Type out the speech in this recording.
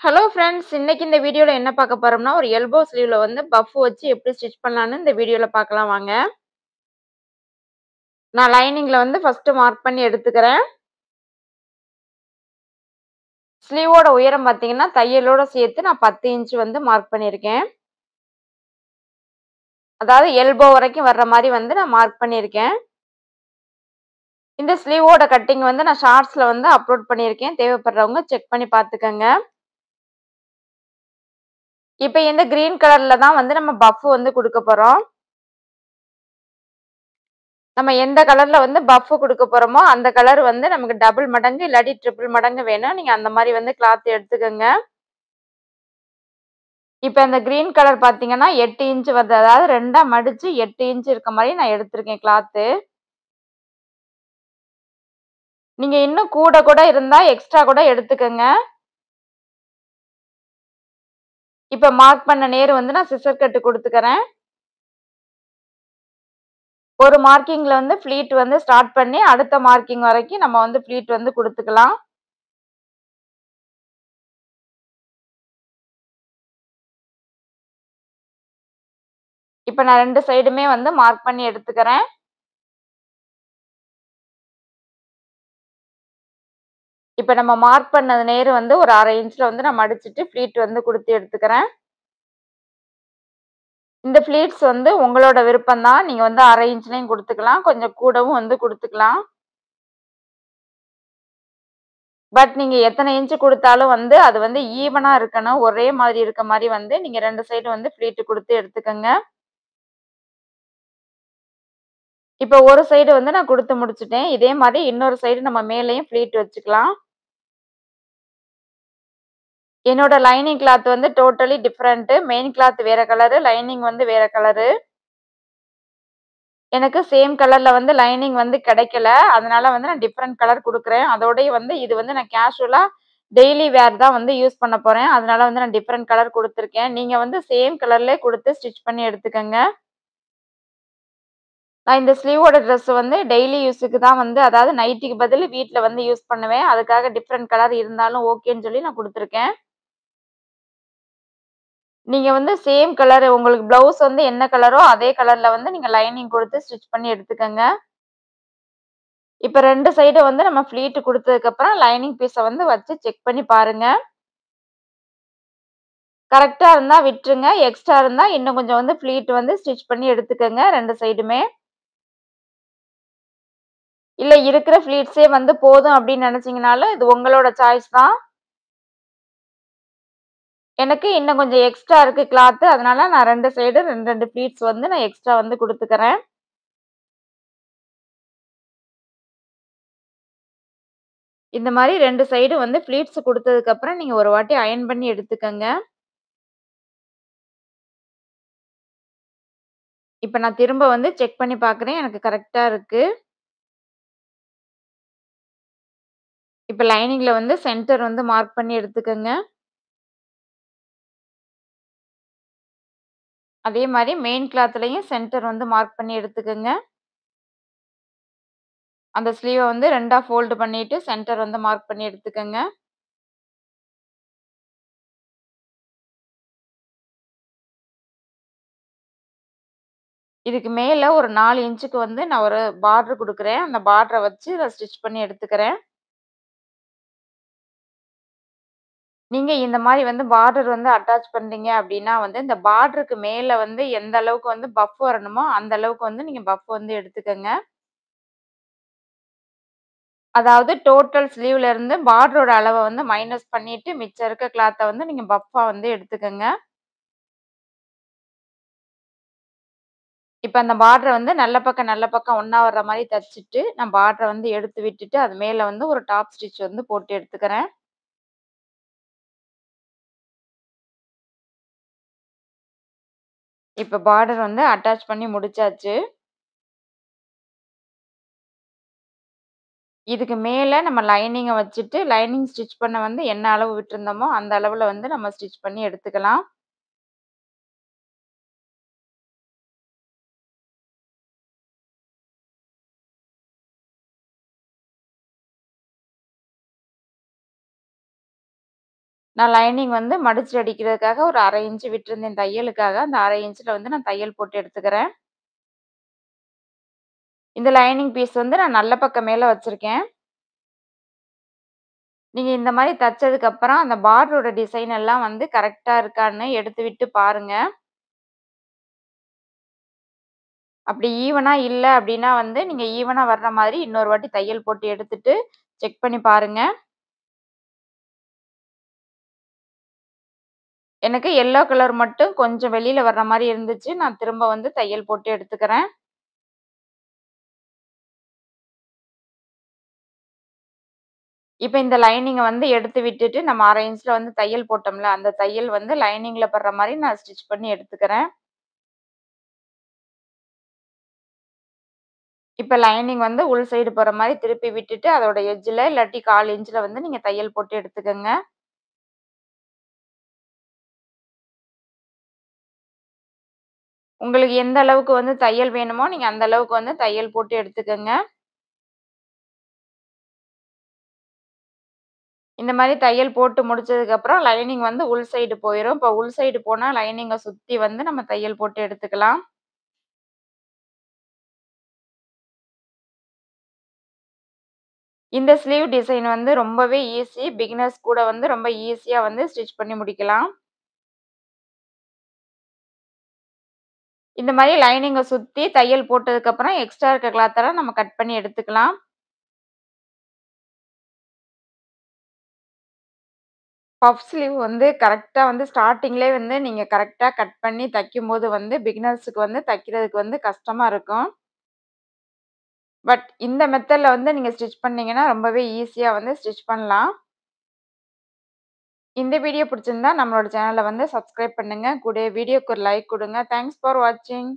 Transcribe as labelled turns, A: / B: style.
A: Hello friends, இன்னைக்கு இந்த வீடியோல என்ன பார்க்க போறோம்னா, ஒரு எல்போ ஸ்லீவ்ல வந்து பஃப் வச்சு எப்படி ஸ்டிச் பண்ணலாம்னு இந்த வீடியோல பார்க்கலாம் வாங்க. நான் லைனிங்ல வந்து ஃபர்ஸ்ட் மார்க் பண்ணி எடுத்துக்கிறேன். ஸ்லீவோட உயரம் பார்த்தீங்கன்னா, தையலோட சேர்த்து நான் 10 இன்ச் வந்து மார்க் பண்ணியிருக்கேன். அதாவது எல்போ வரைக்கும் வர்ற மாதிரி வந்து நான் மார்க் பண்ணியிருக்கேன். இந்த ஸ்லீவோட கட்டிங் வந்து நான் ஷார்ட்ஸ்ல வந்து அப்லோட் பண்ணியிருக்கேன். தேவைப்படுறவங்க செக் பண்ணி பார்த்துக்கங்க. இப்போ இந்த கிரீன் கலர்ல தான் வந்து நம்ம பஃப் வந்து கொடுக்க போறோம். நம்ம எந்த கலர்ல வந்து பஃப் கொடுக்க போறோமோ அந்த கலர் வந்து நமக்கு டபுள் மடங்கு இல்லாட்டி ட்ரிபிள் மடங்கு வேணும். நீங்க அந்த மாதிரி வந்து கிளாத் எடுத்துக்கோங்க. இப்போ இந்த கிரீன் கலர் பாத்தீங்கன்னா 8 இன்ச் வருது. அதாவது ரெண்டா மடிச்சு 8 இன்ச் இருக்க மாதிரி நான் எடுத்திருக்கேன் கிளாத்து. நீங்க இன்னும் கூட கூட இருந்தா எக்ஸ்ட்ரா கூட எடுத்துக்கோங்க. இப்போ மார்க் பண்ண நேர் வந்து நான் சிசர் கட் கொடுத்துக்கிறேன். ஒரு மார்க்கிங்ல வந்து ஃப்ளீட் வந்து ஸ்டார்ட் பண்ணி அடுத்த மார்க்கிங் வரைக்கும் நம்ம வந்து ஃப்ளீட் வந்து கொடுத்துக்கலாம். இப்போ நான் ரெண்டு சைடுமே வந்து மார்க் பண்ணி எடுத்துக்கிறேன். இப்போ நம்ம மார்க் பண்ணது நேர் வந்து ஒரு 1/2 இன்ச்ல வந்து நான் மடிச்சிட்டு ஃப்ளீட் வந்து கொடுத்து எடுத்துக்கிறேன். இந்த ஃப்ளீட்ஸ் வந்து உங்களோட விருப்பம் தான். நீங்க வந்து 1/2 இன்ச்லயும் கொடுத்துக்கலாம். கொஞ்சம் கூடவும் வந்து கொடுத்துக்கலாம். பட் நீங்க எத்தனை இன்ச் கொடுத்தாலும் வந்து அது வந்து ஈவனா இருக்கணும். ஒரே மாதிரி இருக்க மாதிரி வந்து நீங்க ரெண்டு சைடு வந்து ஃப்ளீட் கொடுத்து எடுத்துக்கங்க. இப்போ ஒரு சைடு வந்து நான் கொடுத்து முடிச்சிட்டேன். இதே மாதிரி இன்னொரு சைடு நம்ம மேலேயும் ஃப்ளீட் வச்சுக்கலாம். என்னோட லைனிங் கிளாத் வந்து டோட்டலி டிஃப்ரெண்ட். மெயின் கிளாத் வேற கலரு, லைனிங் வந்து வேற கலரு. எனக்கு சேம் கலர்ல வந்து லைனிங் வந்து கிடைக்கல. அதனால வந்து நான் டிஃப்ரெண்ட் கலர் குடுக்குறேன். அதோடயே வந்து இது வந்து நான் கேஷுவலா டெய்லி வேர் தான் வந்து யூஸ் பண்ண போறேன். அதனால வந்து நான் டிஃப்ரெண்ட் கலர் குடுத்துருக்கேன். நீங்க வந்து சேம் கலர்லயே குடுத்து ஸ்டிச் பண்ணி எடுத்துக்கங்க. நான் இந்த ஸ்லீவோட ட்ரெஸ் வந்து டெய்லி யூஸுக்கு தான் வந்து அதாவது நைட்டிக்கு பதில் வீட்ல வந்து யூஸ் பண்ணுவேன். அதுக்காக டிஃப்ரெண்ட் கலர் இருந்தாலும் ஓகேன்னு சொல்லி நான் குடுத்துருக்கேன். நீங்க வந்து சேம் கலர் உங்களுக்கு ப்ளவுஸ் வந்து என்ன கலரோ அதே கலர்ல வந்து நீங்க லைனிங் குடுத்து ஸ்டிச் பண்ணி எடுத்துக்கங்க. இப்ப 2 சைடு வந்து நம்ம ஃப்ளீட் குடுத்ததுக்கு அப்புறம் லைனிங் பீஸ வந்து வச்சு செக் பண்ணி பாருங்க. கரெக்ட்டா இருந்தா விட்டுருங்க. எக்ஸ்ட்ரா இருந்தா இன்னும் கொஞ்சம் வந்து ஃப்ளீட் வந்து ஸ்டிச் பண்ணி எடுத்துக்கங்க 2 சைடுமே. இல்ல இருக்கிற ஃப்ளீட்ஸே வந்து போதும் அப்படின்னு நினைச்சீங்கனாலும் இது உங்களோட சாய்ஸ் தான். எனக்கு இன்னும் கொஞ்சம் எக்ஸ்ட்ரா இருக்கு கிளாத். அதனால நான் 2 சைடு 2 ஃப்ளீட்ஸ் வந்து நான் எக்ஸ்ட்ரா வந்து குடுத்துக்கிறேன். இந்த மாரி 2 சைடு வந்து ஃப்ளீட்ஸ் குடுத்ததுக்கு அப்புறம் நீங்க ஒரு வாட்டி அயர்ன் பண்ணி எடுத்துக்கங்க. இப்ப நான் திரும்ப வந்து செக் பண்ணி பார்க்குறேன். எனக்கு கரெக்ட்டா இருக்கு. இப்ப லைனிங்ல வந்து சென்டர் வந்து மார்க் பண்ணி எடுத்துக்கங்க. அதே மாரி மெயின் கிளாத்லயும் சென்டர் வந்து மார்க் பண்ணி எடுத்துக்கங்க. அந்த ஸ்லீவ வந்து 2ஆ ஃபோல்ட் பண்ணிட்டு சென்டர் வந்து மார்க் பண்ணி எடுத்துக்கங்க. இதுக்கு மேல ஒரு 4 இன்ச்சுக்கு வந்து நான் ஒரு பார்டர் குடுக்குறேன். அந்த பார்டர வச்சு நான் ஸ்டிச் பண்ணி எடுத்துக்கிறேன். நீங்க இந்த மாரி வந்து பார்டர் வந்து அட்டாச் பண்றீங்க அப்டின்னா வந்து, இந்த பார்டருக்கு மேல வந்து எந்த அளவுக்கு வந்து பஃப் வரணுமோ, அந்த அளவுக்கு வந்து நீங்க பஃப் வந்து எடுத்துக்கங்க. அதாவது டோட்டல் ஸ்லீவ்ல இருந்து பார்டரோட அளவ வந்து மைனஸ் பண்ணிட்டு, மிச்சம் இருக்க கிளாத்த வந்து நீங்க பஃப்பா வந்து எடுத்துக்கங்க. இப்ப அந்த பார்டர வந்து நல்ல பக்கம் ஒண்ணா வர்ற மாரி தச்சுட்டு, நான் பார்டர வந்து எடுத்து விட்டுட்டு, அது மேல வந்து ஒரு டாப் ஸ்டிச் வந்து போட்டு எடுத்துக்கிறேன். இப்ப பார்டர் வந்து அட்டாச் பண்ணி முடிச்சாச்சு. இதுக்கு மேல நம்ம லைனிங்க வச்சுட்டு, லைனிங் ஸ்டிச் பண்ண வந்து என்ன அளவு விட்டுருந்தோமோ, அந்த அளவுல வந்து நம்ம ஸ்டிச் பண்ணி எடுத்துக்கலாம். நான் லைனிங் வந்து மடிச்சு அடிக்கிறதுக்காக ஒரு 1/2 இன்ச் விட்டிருந்தேன் தையலுக்காக. அந்த 1/2 இன்ச்ல வந்து நான் தையல் போட்டு எடுத்துக்கிறேன். இந்த லைனிங் பீஸ் வந்து நான் நல்ல பக்கம் மேல வச்சிருக்கேன். நீங்க இந்த மாரி தச்சதுக்கப்புறம் அந்த பார்டரோட டிசைன் எல்லாம் வந்து கரெக்ட்டா இருக்கான்னு எடுத்து விட்டு பாருங்க. அப்படி ஈவனா இல்ல அப்படின்னா வந்து, நீங்க ஈவனா வர்ற மாதிரி இன்னொரு வாட்டி தையல் போட்டு எடுத்துட்டு செக் பண்ணி பாருங்க. எனக்கு எல்லோ கலர் மட்டும் கொஞ்சம் வெளியில வர்ற மாரி இருந்துச்சு. நான் திரும்ப வந்து தையல் போட்டு எடுத்துக்கிறேன். இப்ப இந்த லைனிங்க வந்து எடுத்து விட்டுட்டு, நம்ம 1/2 இன்ச்ல வந்து தையல் போட்டோம்ல, அந்த தையல் வந்து லைனிங்ல படுற மாரி நான் ஸ்டிச் பண்ணி எடுத்துக்கிறேன். இப்ப லைனிங் வந்து உள் சைடு போற மாரி திருப்பி விட்டுட்டு, அதோட எட்ஜ்ல இல்லாட்டி 1/4 இன்ச்ல வந்து நீங்க தையல் போட்டு எடுத்துக்கங்க. உங்களுக்கு எந்த அளவுக்கு வந்து தையல் வேணுமோ, நீங்க அந்த அளவுக்கு வந்து தையல் போட்டு எடுத்துக்கங்க. இந்த மாரி தையல் போட்டு முடிச்சதுக்கப்புறம், லைனிங் வந்து உள் சைடு போயிரும். இப்ப உள் சைடு போனா லைனிங்க சுத்தி வந்து நம்ம தையல் போட்டு எடுத்துக்கலாம். இந்த ஸ்லீவ் டிசைன் வந்து ரொம்பவே ஈஸி. பிகினர்ஸ் கூட வந்து ரொம்ப ஈஸியா வந்து ஸ்டிச் பண்ணி முடிக்கலாம். இந்த மாரி லைனிங்க சுத்தி தையல் போட்டதுக்கப்புறம், எக்ஸ்ட்ரா இருக்க கிளாத்தெல்லாம் நம்ம கட் பண்ணி எடுத்துக்கலாம். பஃப் ஸ்லீவ் வந்து கரெக்ட்டா வந்து ஸ்டார்ட்டிங்லயே வந்து நீங்க கரெக்ட்டா கட் பண்ணி தைக்கும்போது வந்து பிகினர்ஸ்க்கு வந்து தைக்கிறதுக்கு வந்து கஷ்டமா இருக்கும். பட் இந்த மெத்தட்ல வந்து நீங்க ஸ்டிச் பண்ணீங்கன்னா, ரொம்பவே ஈஸியா வந்து ஸ்டிச் பண்ணலாம். இந்த வீடியோ பிடிச்சிருந்தா நம்மளோட சேனல வந்து சப்ஸ்கிரைப் பண்ணுங்க. கூடவே வீடியோக்கு ஒரு லைக் குடுங்க. தேங்க்ஸ் ஃபார் வாட்சிங்.